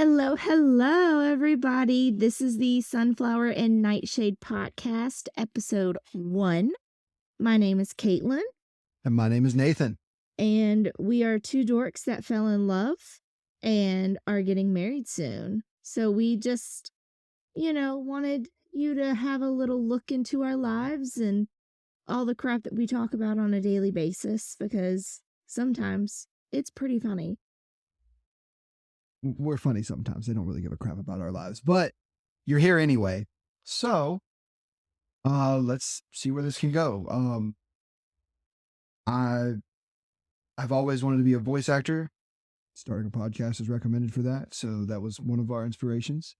Hello, hello, everybody. This is the Sunflower and Nightshade podcast, episode 1. My name is Caitlin, And my name is Nathan. and we are two dorks that fell in love and are getting married soon. So we just, wanted you to have a little look into our lives and all the crap that we talk about on a daily basis, because sometimes it's pretty funny. We're funny sometimes. They don't really give a crap about our lives, but you're here anyway. So, let's see where this can go. I've always wanted to be a voice actor. Starting a podcast is recommended for that. So that was one of our inspirations.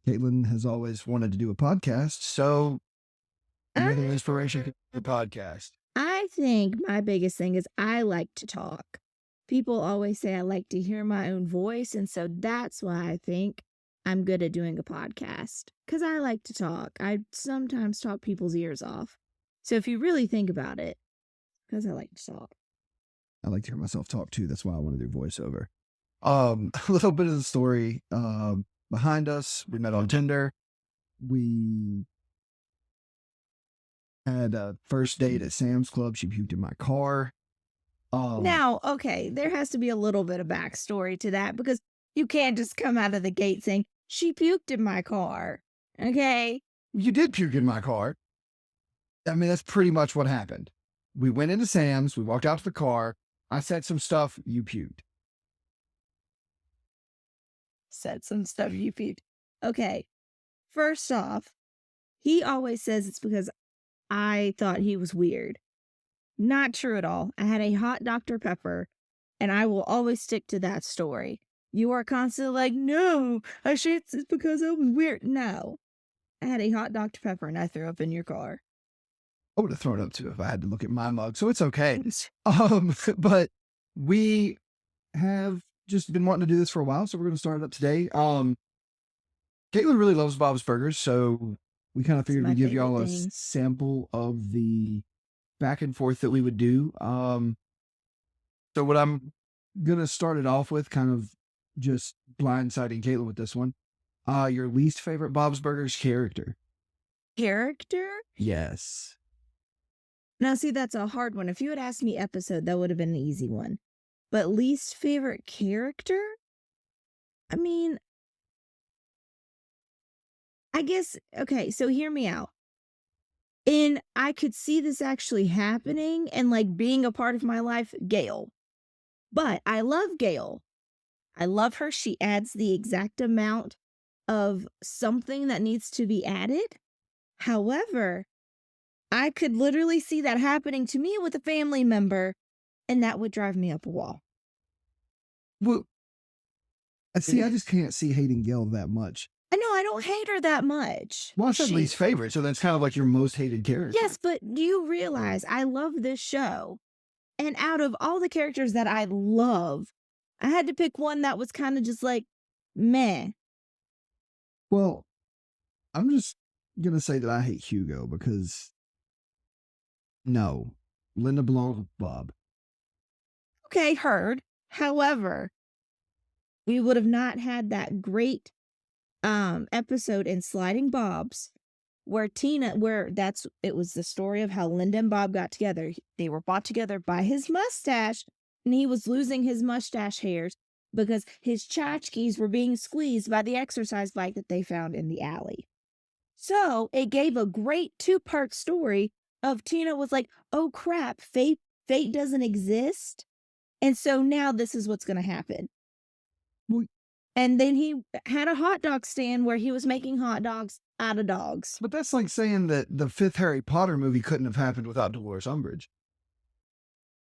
Caitlin has always wanted to do a podcast. So another inspiration for a podcast. I think my biggest thing is I like to talk. People always say I like to hear my own voice, and so that's why I think I'm good at doing a podcast, because I like to talk. I sometimes talk people's ears off. So if you really think about it, because I like to talk. I like to hear myself talk too. That's why I want to do voiceover. A little bit of the story behind us. We met on Tinder. We had a first date at Sam's Club. She puked in my car. Now, okay, there has to be a little bit of backstory to that, because you can't just come out of the gate saying, she puked in my car, okay? You did puke in my car. I mean, that's pretty much what happened. We went into Sam's. We walked out to the car. I said some stuff. You puked. Said some stuff, you puked. Okay, first off, he always says it's because I thought he was weird. Not true at all. I had a hot Dr. Pepper, and I will always stick to that story. You are constantly like, no, I shit, it's because I was weird. No. I had a hot Dr. Pepper and I threw up in your car. I would have thrown up too if I had to look at my mug, so it's okay. But we have just been wanting to do this for a while, so we're going to start it up today. Caitlin really loves Bob's Burgers, so we kind of figured we'd give y'all a sample of the back and forth that we would do. So what I'm going to start it off with, kind of just blindsiding Caitlin with this one. Your least favorite Bob's Burgers character? Character? Yes. Now, see, that's a hard one. If you had asked me episode, that would have been an easy one. But least favorite character? I mean, I guess, okay, so hear me out. And I could see this actually happening and like being a part of my life, Gail. But I love Gail. I love her. She adds the exact amount of something that needs to be added. However, I could literally see that happening to me with a family member, and that would drive me up a wall. Well, see, I just can't see hating Gail that much. I know, I don't hate her that much. Well, I said least favorite, so that's kind of like your most hated character. Yes, but do you realize I love this show? And out of all the characters that I love, I had to pick one that was kind of just like, meh. Well, I'm just going to say that I hate Hugo because, no, Linda belongs with Bob. Okay, heard. However, we would have not had that great episode in Sliding Bobs where it was the story of how Linda and Bob got together. They were brought together by his mustache, and he was losing his mustache hairs because his tchotchkes were being squeezed by the exercise bike that they found in the alley. So it gave a great 2-part story of Tina was like, oh crap, fate doesn't exist. And so now this is what's going to happen. Well, and then he had a hot dog stand where he was making hot dogs out of dogs. But that's like saying that the 5th Harry Potter movie couldn't have happened without Dolores Umbridge.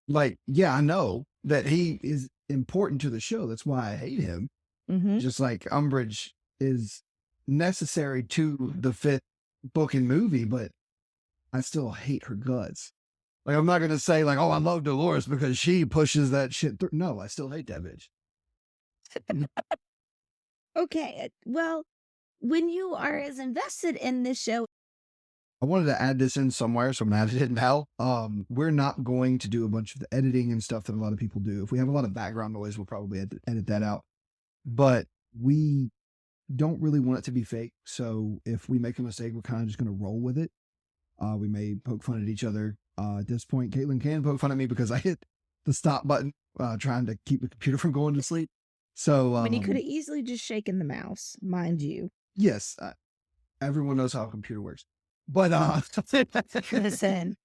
Like, yeah, I know that he is important to the show. That's why I hate him. Mm-hmm. Just like Umbridge is necessary to the 5th book and movie, but I still hate her guts. Like, I'm not going to say like, oh, I love Dolores because she pushes that shit through. No, I still hate that bitch. Okay, well, when you are as invested in this show. I wanted to add this in somewhere, so I'm going to add it in now. We're not going to do a bunch of the editing and stuff that a lot of people do. If we have a lot of background noise, we'll probably edit that out. But we don't really want it to be fake. So if we make a mistake, we're kind of just going to roll with it. We may poke fun at each other. At this point, Caitlin can poke fun at me because I hit the stop button trying to keep the computer from going to sleep. So When he could have easily just shaken the mouse, mind you. yes, everyone knows how a computer works. But Listen.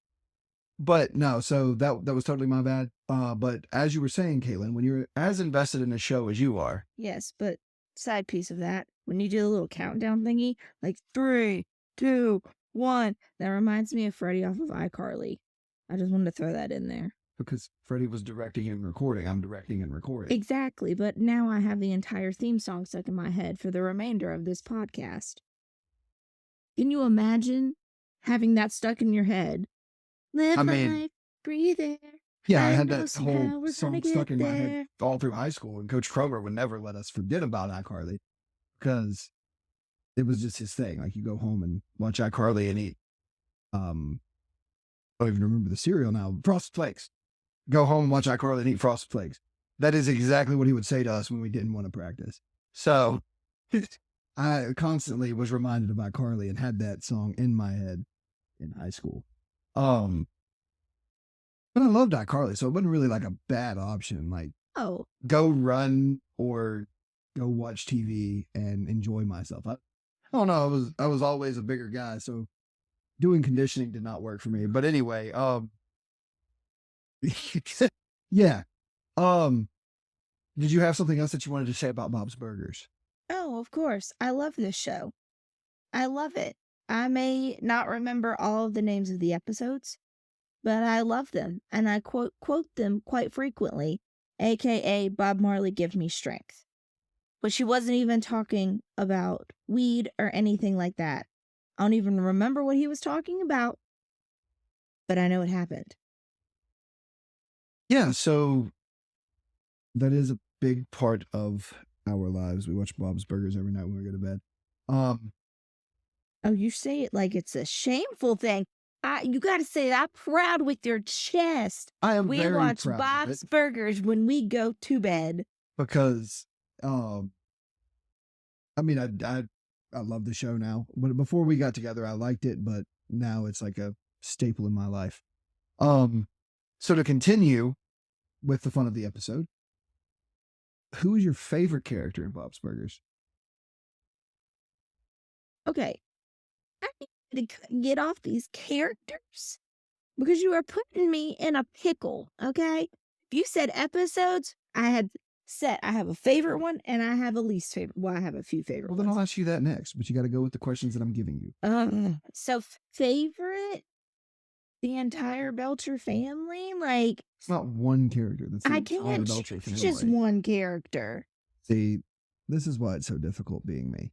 but no, so that was totally my bad. But as you were saying, Caitlin, when you're as invested in a show as you are, Yes, but side piece of that, when you do a little countdown thingy, like 3, 2, 1, that reminds me of Freddie off of iCarly. I just wanted to throw that in there. because Freddie was directing and recording, I'm directing and recording. Exactly, but now I have the entire theme song stuck in my head for the remainder of this podcast. Can you imagine having that stuck in your head? Live life, breathe air. Yeah, I I had know that somehow we're whole gonna song get stuck in my there. head all through high school, and Coach Kroger would never let us forget about iCarly because it was just his thing. Like, you go home and watch iCarly and eat. I don't even remember the cereal now. Frosted Flakes. Go home and watch iCarly and eat Frosted Flakes. That is exactly what he would say to us when we didn't want to practice. So I constantly was reminded of iCarly and had that song in my head in high school. But I loved iCarly, so it wasn't really like a bad option. Like, Oh, go run or go watch TV and enjoy myself. I don't know. I was always a bigger guy, so doing conditioning did not work for me. But anyway, yeah. Did you have something else that you wanted to say about Bob's Burgers? oh, of course. I love this show. I love it. I may not remember all of the names of the episodes, but I love them, and I quote them quite frequently, aka Bob Marley give me strength. But she wasn't even talking about weed or anything like that. I don't even remember what he was talking about, but I know it happened. Yeah, so that is a big part of our lives. We watch Bob's Burgers every night when we go to bed. Oh, you say it like it's a shameful thing. You got to say that proud with your chest. I am We very watch proud of Bob's it Burgers when we go to bed. because, I mean, I love the show now. But before we got together, I liked it, but now it's like a staple in my life. So to continue with the fun of the episode, who is your favorite character in Bob's Burgers? Okay, I need to get off these characters because you are putting me in a pickle, okay? If you said episodes, I had said I have a favorite one and I have a least favorite. Well, I have a few favorite Well, then ones. I'll ask you that next, but you got to go with the questions that I'm giving you. So favorite? The entire Belcher family? Like, It's not one character. That's the I entire can't Belcher choose just family. one character. See, this is why it's so difficult being me.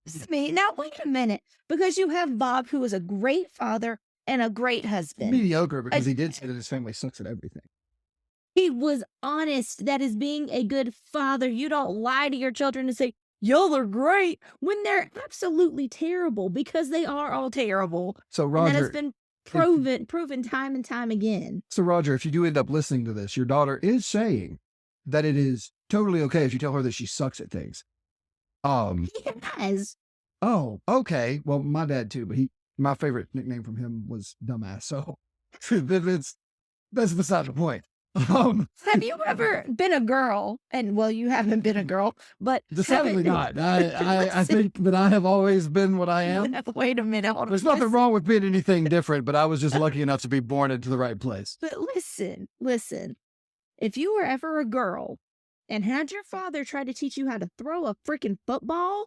It's me. Now, wait a minute. Because you have Bob, who is a great father and a great husband. Mediocre, because he did say that his family sucks at everything. He was honest. That is being a good father. You don't lie to your children and say, y'all are great, when they're absolutely terrible, because they are all terrible. So And that has Roger, been proven time and time again. if you do end up listening to this, your daughter is saying that it is totally okay if you tell her that she sucks at things. He has. Oh, okay. Well, my dad too, but my favorite nickname from him was Dumbass. So that's beside the point. Have you ever been a girl? And well, you haven't been a girl, but Decidedly not. I think that I have always been what I am. Wait a minute. Hold on. There's nothing wrong with being anything different, but I was just lucky enough to be born into the right place. But listen. If you were ever a girl and had your father try to teach you how to throw a freaking football,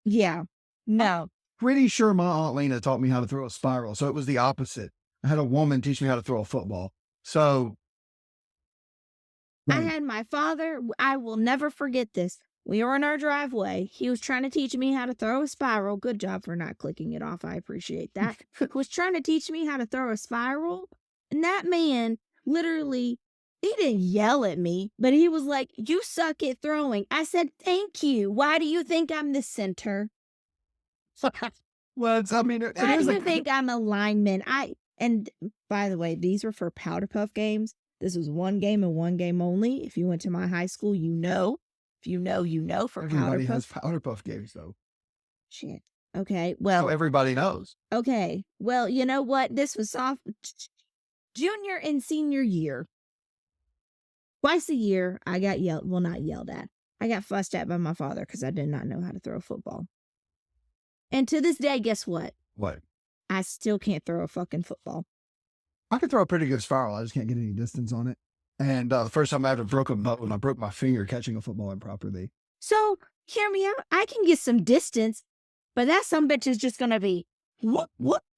yeah, no. Pretty sure my Aunt Lena taught me how to throw a spiral, so it was the opposite. I had a woman teach me how to throw a football. So I had my father, I will never forget this. We were in our driveway. He was trying to teach me how to throw a spiral. Good job for not clicking it off. I appreciate that. Was trying to teach me how to throw a spiral. And that man literally, he didn't yell at me, but he was like, you suck at throwing. I said, thank you. Why do you think I'm the center? well, I mean, Why do you think I'm a lineman? And by the way, these were for Powder Puff games. This was one game and one game only. If you went to my high school, you know. If you know, you know for Powder Everybody has Puff. Powder Puff games, though. Shit. Okay. So Well, everybody knows. okay. Well, you know what? This was junior and senior year. Twice a year, I got yelled. Well, not yelled at. I got fussed at by my father because I did not know how to throw a football. And to this day, guess what? What? I still can't throw a fucking football. I can throw a pretty good spiral. I just can't get any distance on it. And the first time I ever broke a bone, I broke my finger catching a football improperly. So, hear me out. I can get some distance, but that sumbitch is just going to be, what?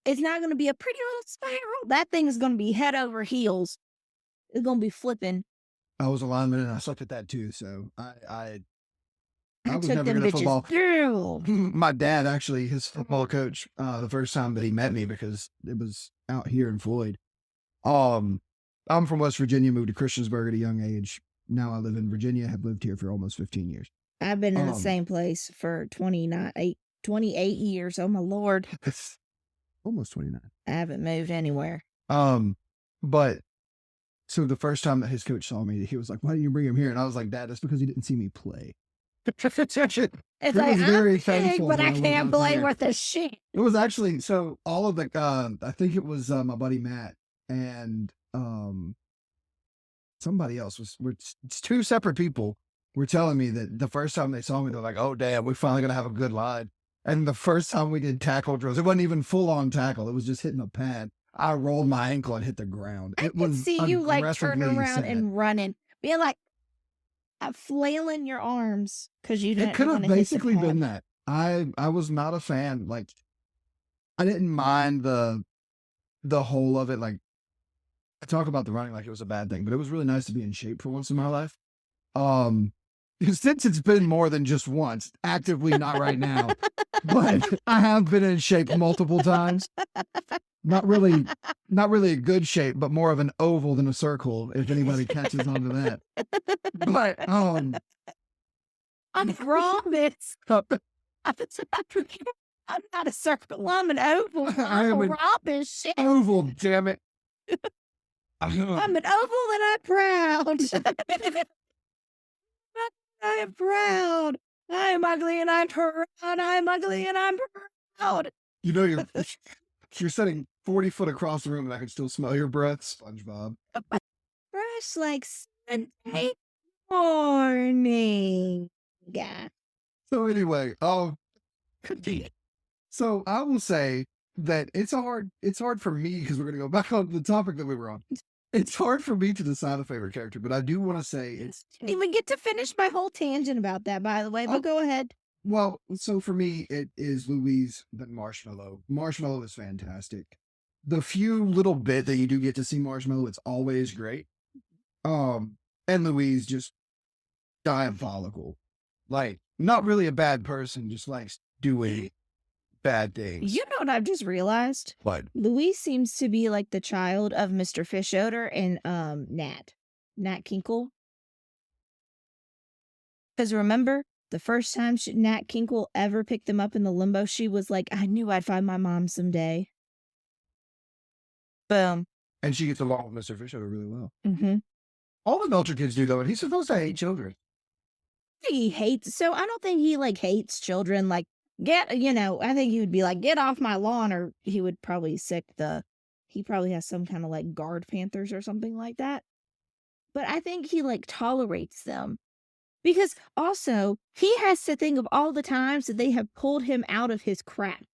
It's not going to be a pretty little spiral. That thing is going to be head over heels. It's going to be flipping. I was a lineman and I sucked at that too. So I was took never them good at bitches. football. My dad, actually, his football coach, the first time that he met me, because it was out here in Floyd. I'm from West Virginia, moved to Christiansburg at a young age. Now I live in Virginia, have lived here for almost 15 years. I've been in the same place for 28 years. Oh, my Lord. It's almost 29. I haven't moved anywhere. But so the first time that his coach saw me, he was like, "Why didn't you bring him here?" And I was like, "Dad, that's because he didn't see me play." It's It like, was very I'm big, thankful but that I I was can't not play there. worth a shit. It was actually, so all of the, I think it was my buddy Matt and somebody else it's two separate people were telling me that the first time they saw me, they're like, "Oh, damn, we're finally going to have a good line." And the first time we did tackle drills, it wasn't even full on tackle. It was just hitting a pad. I rolled my ankle and hit the ground. I It could was see you like turning aggressively around sad. and running, being like, flailing your arms because you didn't It could have want to hit the basically been pad. that. I was not a fan. Like, I didn't mind the whole of it. Like, I talk about the running like it was a bad thing, but it was really nice to be in shape for once in my life. Since it's been more than just once, actively not right now, but I have been in shape multiple times. Not really a good shape, but more of an oval than a circle, if anybody catches on to that. But I'm rhombus. I'm not a circle. I'm an oval. I am I'm a an rhombus. Shit. oval, damn it. I'm an oval and I'm proud. I am proud. I am ugly and I'm proud. I am ugly and I'm proud. You know, you're sitting 40 foot across the room and I can still smell your breath, SpongeBob. Fresh like Sunday morning. Yeah. So anyway, so I will say that it's hard for me, because we're going to go back on the topic that we were on. It's hard for me to decide a favorite character, but I do want to say Didn't even get to finish my whole tangent about that, by the way, but go ahead. well, so for me, it is Louise, then Marshmallow. Marshmallow is fantastic. The few little bit that you do get to see Marshmallow, it's always great. And Louise, just diabolical. Like, not really a bad person, just likes doing bad things. You know what I've just realized? What? Louise seems to be like the child of Mr. Fishoder and Nat Kinkle. Because remember, the first time Nat Kinkle ever picked them up in the limbo, she was like, "I knew I'd find my mom someday." Boom. And she gets along with Mr. Fisher really well. Mm-hmm. All the Melcher kids do, though, and he's supposed to hate children. He hates, so I don't think he like hates children. Like, I think he would be like, "Get off my lawn," or he would probably he probably has some kind of like guard panthers or something like that. But I think he like tolerates them. Because also, he has to think of all the times that they have pulled him out of his crap.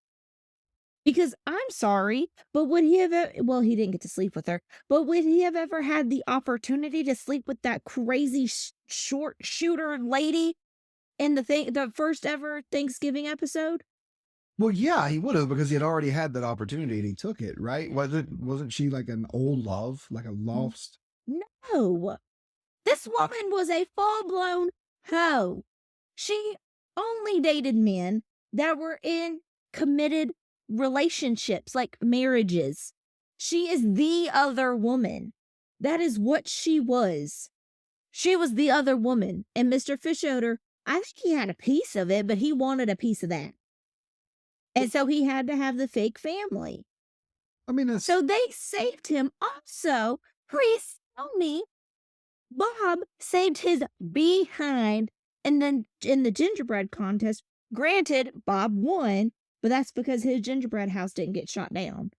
Because I'm sorry, but would he have, well, he didn't get to sleep with her, but would he have ever had the opportunity to sleep with that crazy short shooter lady in the first ever Thanksgiving episode? Well, yeah, he would have, because he had already had that opportunity and he took it, right? Wasn't she like an old love, like a lost? No. This woman was a full-blown hoe. She only dated men that were in committed relationships, like marriages. She is the other woman. That is what she was. She was the other woman. And Mr. Fishoder, I think he had a piece of it, but he wanted a piece of that. And so he had to have the fake family. I mean, so they saved him. Also, please tell me, Bob saved his behind And then in the gingerbread contest, granted, Bob won, but that's because his gingerbread house didn't get shot down.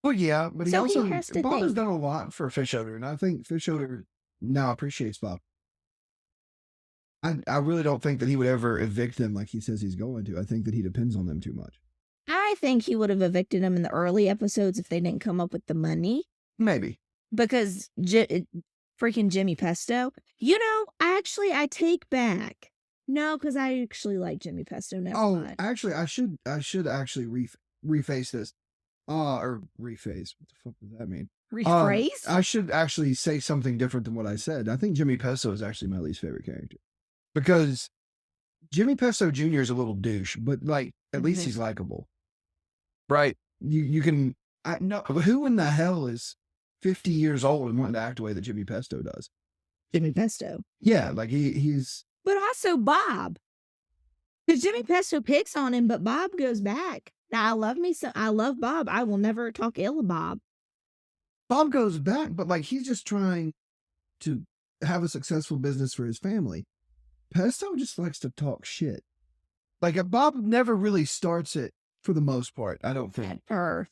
Well, yeah, but he So he also has to Bob has think. done a lot for Fish Odor, and I think Fish Odor now appreciates Bob. I really don't think that he would ever evict them like he says he's going to. I think that he depends on them too much. I think he would have evicted him in the early episodes if they didn't come up with the money. Maybe. Because freaking Jimmy Pesto. I take back. No, because I actually like Jimmy Pesto. Never mind. Actually, I should actually reface this. Or rephase. What the fuck does that mean? Rephrase? I should actually say something different than what I said. I think Jimmy Pesto is actually my least favorite character. Because Jimmy Pesto Jr. is a little douche, but like at least he's likable. Right? You can who in the hell is 50 years old and wanting to act the way that Jimmy Pesto does? Jimmy Pesto. Yeah, like he's But also Bob. Because Jimmy Pesto picks on him, but Bob goes back. Now, I love Bob. I will never talk ill of Bob. Bob goes back, but like he's just trying to have a successful business for his family. Pesto just likes to talk shit. Like Bob never really starts it for the most part, I don't think. Never,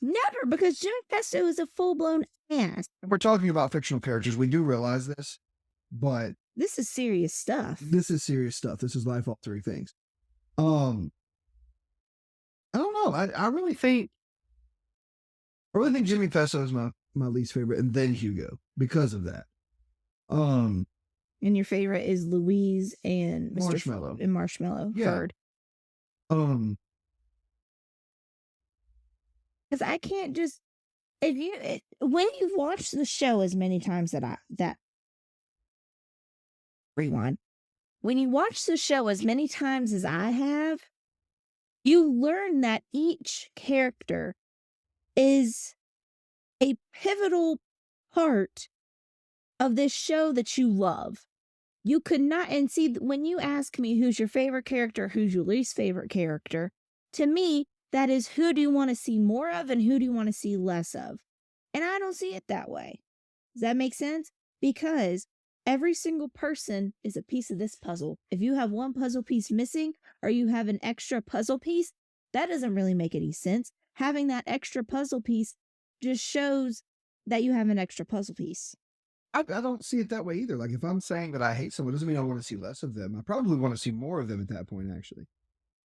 because Jimmy Pesto is a full-blown ass. We're talking about fictional characters. We do realize this, but this is serious stuff. This is serious stuff. This is Life All Three Things. I don't know. I really think Jimmy Pesto is my least favorite, and then Hugo because of that. And your favorite is Louise and Marshmallow. Marshmallow. Yeah. Third. Because I can't just when you've watched the show as many times rewind. When you watch the show as many times as I have, you learn that each character is a pivotal part of this show that you love. You could not, and see, when you ask me who's your favorite character, who's your least favorite character, to me, that is who do you want to see more of and who do you want to see less of? And I don't see it that way. Does that make sense? Because every single person is a piece of this puzzle. If you have one puzzle piece missing or you have an extra puzzle piece, that doesn't really make any sense. Having that extra puzzle piece just shows that you have an extra puzzle piece. I don't see it that way either. Like if I'm saying that I hate someone, doesn't mean I want to see less of them. I probably want to see more of them at that point, actually.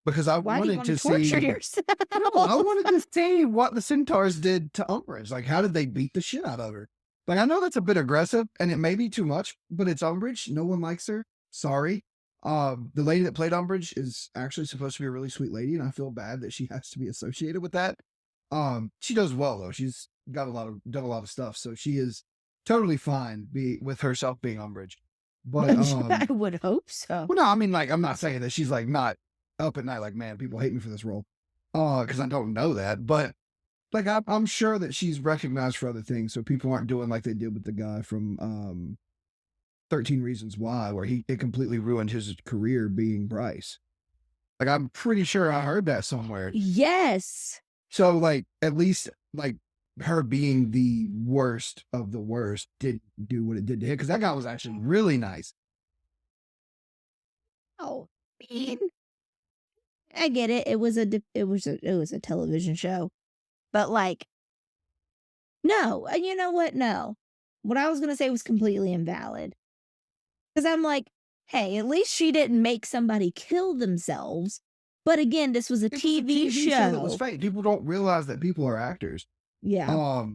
Because I wanted to torture see yourself? I wanted to see what the Centaurs did to Umbridge. Like, how did they beat the shit out of her? Like, I know that's a bit aggressive, and it may be too much, but it's Umbridge. No one likes her. Sorry. The lady that played Umbridge is actually supposed to be a really sweet lady, and I feel bad that she has to be associated with that. She does well though. She's done a lot of stuff, so she is totally fine with herself being Umbridge. But I would hope so. Well, no, I mean, like, I'm not saying that she's like not up at night like, man, people hate me for this role. Because I don't know that, but like I'm sure that she's recognized for other things, so people aren't doing like they did with the guy from 13 Reasons Why, where it completely ruined his career being Bryce. Like, I'm pretty sure I heard that somewhere. Yes. So like, at least like her being the worst of the worst didn't do what it did to him, because that guy was actually really nice. Oh, man. I get it. It was a television show, but like, no. And you know what? No, what I was gonna say was completely invalid. Because I'm like, hey, at least she didn't make somebody kill themselves. But again, this was a TV show that was fake. People don't realize that people are actors. Yeah.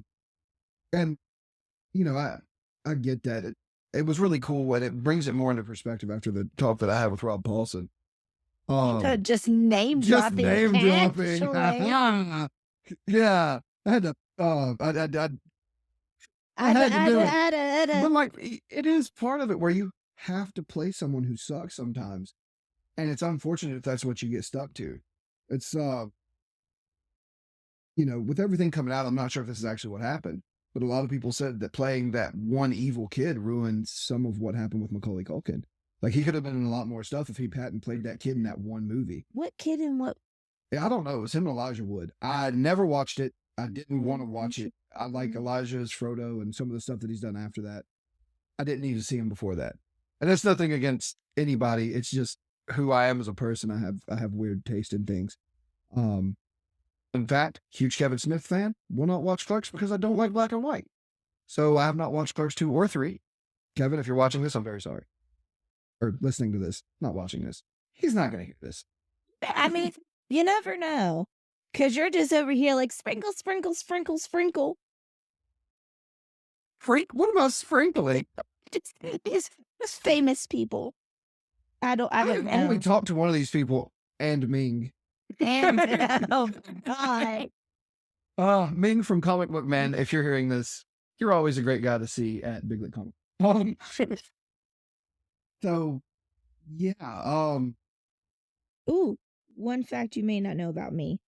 And you know, I get that. It was really cool, and it brings it more into perspective after the talk that I had with Rob Paulson. Just name dropping. Yeah, I had to. I had to do it. But like, it is part of it where you have to play someone who sucks sometimes, and it's unfortunate if that's what you get stuck to. It's you know, with everything coming out, I'm not sure if this is actually what happened, but a lot of people said that playing that one evil kid ruined some of what happened with Macaulay Culkin. Like, he could have been in a lot more stuff if he hadn't played that kid in that one movie. What kid and what? Yeah, I don't know. It was him and Elijah Wood. I never watched it. I didn't want to watch it. I like Elijah as Frodo and some of the stuff that he's done after that. I didn't need to see him before that. And that's nothing against anybody. It's just who I am as a person. I have weird taste in things. Um, in fact, huge Kevin Smith fan. Will not watch Clerks because I don't like black and white. So I have not watched Clerks 2 or 3. Kevin, if you're watching this, I'm very sorry. Or listening to this, not watching this. He's not going to hear this. I mean, you never know. Because you're just over here like sprinkle, sprinkle, sprinkle, sprinkle. What about sprinkling? These famous people. I don't only know. talked to one of these people, and Ming. And, oh, God. Ming from Comic Book Man. If you're hearing this, you're always a great guy to see at Big Lit Comic. So, yeah. Ooh, one fact you may not know about me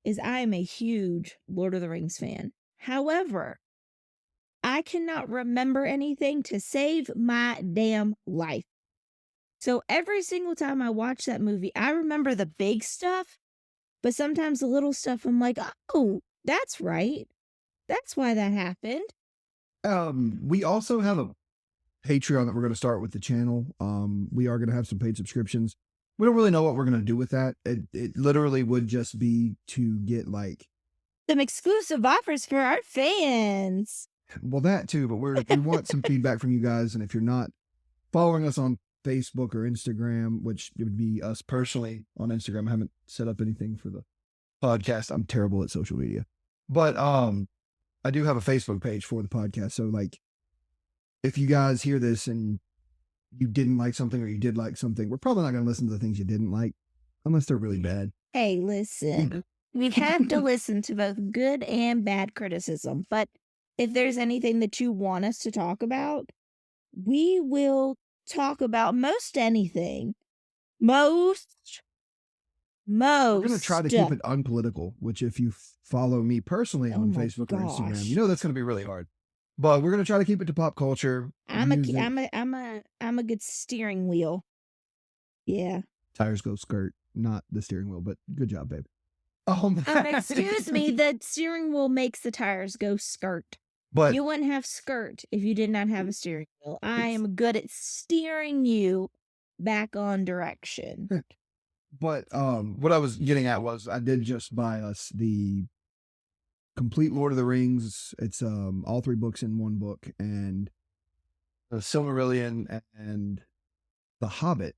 is I am a huge Lord of the Rings fan. However, I cannot remember anything to save my damn life. So every single time I watch that movie, I remember the big stuff, but sometimes the little stuff, I'm like, oh, that's right. That's why that happened. We also have a Patreon that we're going to start with the channel. We are going to have some paid subscriptions. We don't really know what we're going to do with that. It literally would just be to get like some exclusive offers for our fans. Well, that too, but we want some feedback from you guys. And if you're not following us on Facebook or Instagram, which it would be us personally on Instagram, I haven't set up anything for the podcast. I'm terrible at social media, but I do have a Facebook page for the podcast. So like, if you guys hear this and you didn't like something or you did like something, we're probably not going to listen to the things you didn't like unless they're really bad. Hey, listen, we have to listen to both good and bad criticism, but if there's anything that you want us to talk about, we will talk about most anything. Most. We're going to try to keep it unpolitical, which if you follow me personally on Facebook or Instagram, you know that's going to be really hard. But we're going to try to keep it to pop culture. I'm a good steering wheel. Yeah. Tires go skirt, not the steering wheel, but good job, babe. Excuse me, the steering wheel makes the tires go skirt. But you wouldn't have skirt if you did not have a steering wheel. I am good at steering you back on direction. But what I was getting at was I did just buy us the complete Lord of the Rings. It's all 3 books in one book, and the Silmarillion and the Hobbit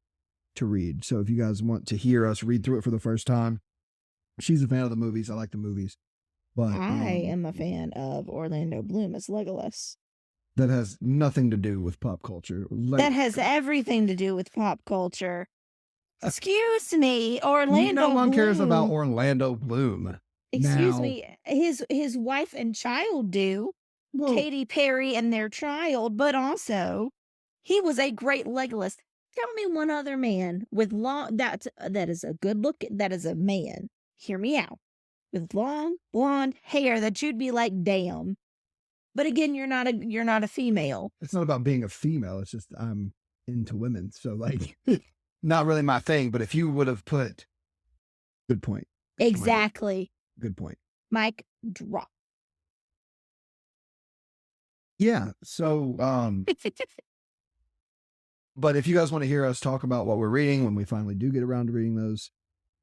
to read. So if you guys want to hear us read through it for the first time, she's a fan of the movies. I like the movies. But I am a fan of Orlando Bloom as Legolas. That has nothing to do with pop culture. That has everything to do with pop culture. Excuse me, Orlando No one Bloom. cares about Orlando Bloom. Excuse me, his wife and child do. Well, Katy Perry and their child, but also he was a great Legolas. Tell me one other man with long that is a good look. That is a man. Hear me out. With long blonde hair that you'd be like, damn. But again, you're not a female. It's not about being a female. It's just I'm into women. So like, not really my thing. But if you would have put, good point. Exactly. Good point. Mic drop. Yeah. So, but if you guys want to hear us talk about what we're reading when we finally do get around to reading those,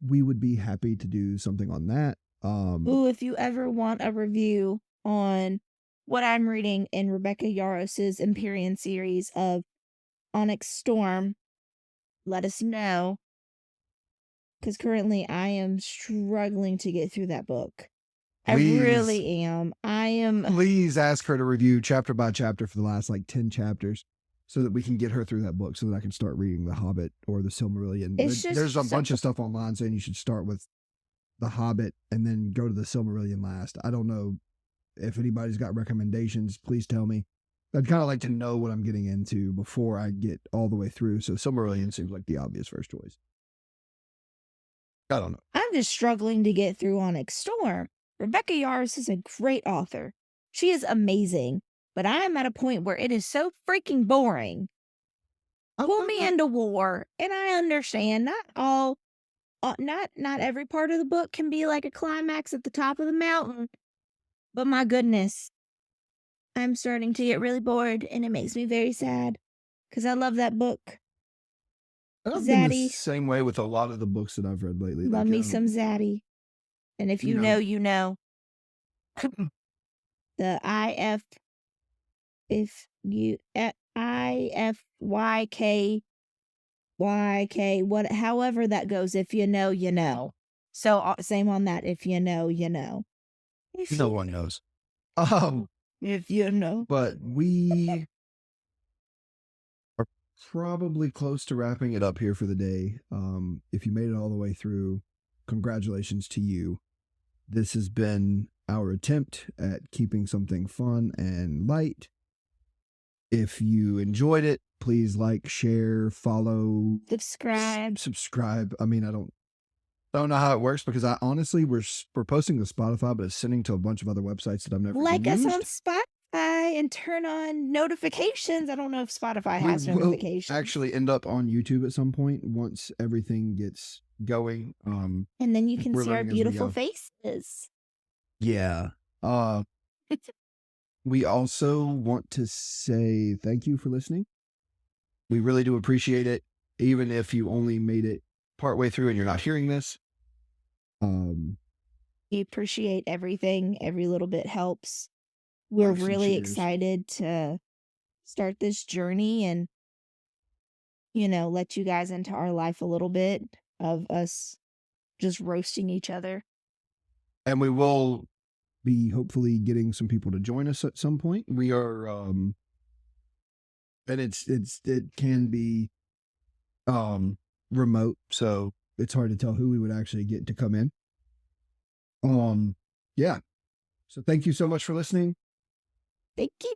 we would be happy to do something on that. Ooh, if you ever want a review on what I'm reading in Rebecca Yaros's Empyrean series of Onyx Storm, let us know. Because currently I am struggling to get through that book. Please, I really am. Please ask her to review chapter by chapter for the last like 10 chapters so that we can get her through that book so that I can start reading The Hobbit or The Silmarillion. There's a bunch of stuff online saying you should start with The Hobbit and then go to The Silmarillion last. I don't know if anybody's got recommendations. Please tell me. I'd kind of like to know what I'm getting into before I get all the way through. So Silmarillion seems like the obvious first choice. I don't know. I'm just struggling to get through Onyx Storm. Rebecca Yarros is a great author. She is amazing, but I am at a point where it is so freaking boring. Pull me into war, and I understand not every part of the book can be like a climax at the top of the mountain, but my goodness, I'm starting to get really bored, and it makes me very sad. because I love that book. And I've been the Zaddy, same way with a lot of the books that I've read lately. love Like, me some Zaddy. And if you you know, know, you know. The IF, if you, IFYK, what, however that goes, if you know, you know. So same on that. If you know, you know. If no you, one knows. Um, if you know. but we are probably close to wrapping it up here for the day. If you made it all the way through, congratulations to you. This has been our attempt at keeping something fun and light. If you enjoyed it, please like, share, follow, Subscribe. I mean, I don't know how it works because I honestly we're posting to Spotify, but it's sending to a bunch of other websites that I've never Like us on used. Spotify and turn on notifications. I don't know if Spotify We has will notifications. actually end up on YouTube at some point once everything gets going. And then you can we're see our learning as we beautiful go. faces. Yeah. We also want to say thank you for listening. We really do appreciate it, even if you only made it partway through and you're not hearing this. We appreciate everything. Every little bit helps. We're Life and really cheers. excited to start this journey and, let you guys into our life a little bit of us just roasting each other. And we will be hopefully getting some people to join us at some point. We are and it can be remote, so it's hard to tell who we would actually get to come in. Yeah. So thank you so much for listening. Thank you.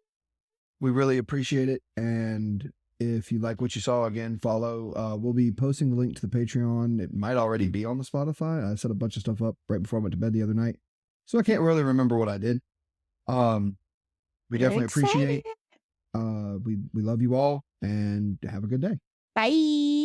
We really appreciate it. And if you like what you saw, again, follow. We'll be posting the link to the Patreon. It might already be on the Spotify. I set a bunch of stuff up right before I went to bed the other night, so I can't really remember what I did. We definitely appreciate. We love you all and have a good day. Bye.